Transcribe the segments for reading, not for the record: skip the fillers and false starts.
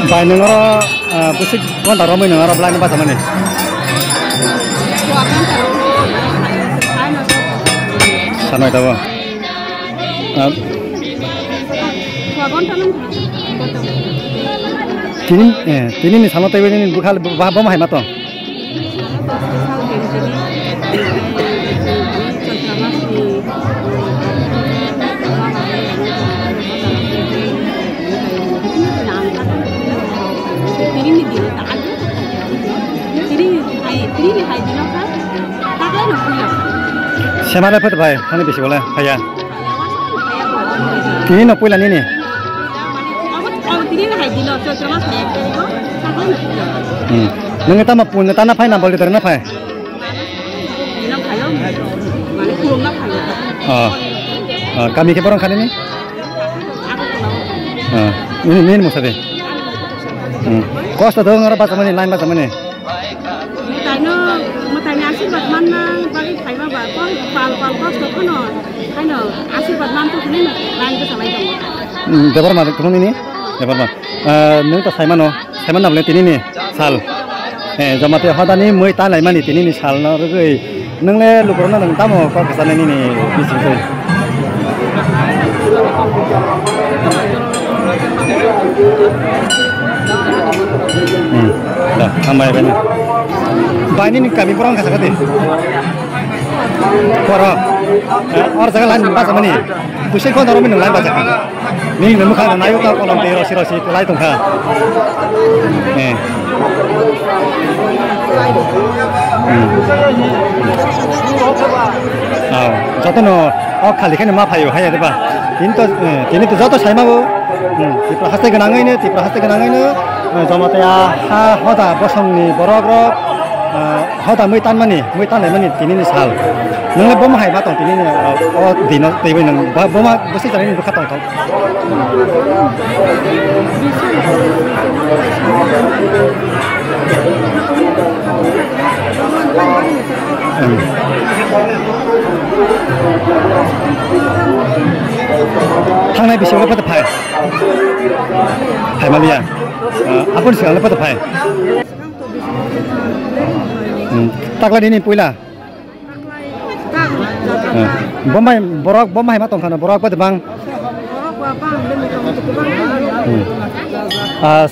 Bai nengoro busik kon taro mai nengoro belai nempat sama nih. Sana itu apa? Tini nih sama tewe ini bukan bawa mahai mato. Siapa dapat bay? Mana bisa boleh? Kaya. Ini nak pulang ini. Nengeta mah pun tanah pay nak boleh ternak pay. Kami ke orang kan ini? Ini musa deh. Kos tu orang apa sama ni? Lain apa sama ni? Matanya asyibat mana? Bagi saya bapak, pal kos tu kan, kan asyibat mana tu ni? Lain tu sama itu. Dapat mana? Kamu ini? Dapat mana? Neng tu saya mana boleh tini ni sal. Zaman tu ada ni mui tan lain mana tini ni sal. Nang rugi, neng le luparan neng tamu kau kesana ni bising tu. Dah, sampai mana? Bayi ni kami kurang kasar kati. Korang, orang jangan lain bahasa mana ni? Pusing kau naruh minum lain bahasa. Ni nemu kan naik kau kolam teh rosi lain tu kan? Jatuh no, kali kan mah payu, hay ada bah. Ini tu jatuh saya mau. Tipe hastai kenangan ini, zaman tu ya, hoda bosong ni borok. Hoda mui tan mana ni, ini ni sal. Nengah bom hai batong ini ni, dino tiba neng, bom bersih jadi ni bukan tong. Thang này bị siêu lepas terpai, pai Malaysia. Apa siang lepas terpai? Tak lagi ni puila. Bomai borok bomai matong kana borok apa bang?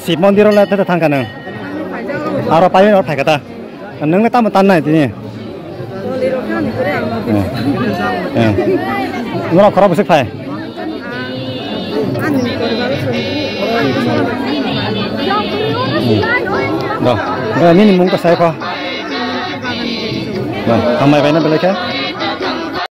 Si mondir lah tu thang kana. Aro payu aro pai kata. Neng ni tamu tanah ini. Nora korang busuk pai. Dah, ini mungkin saya kah? Dah, kamai bayar balik ke?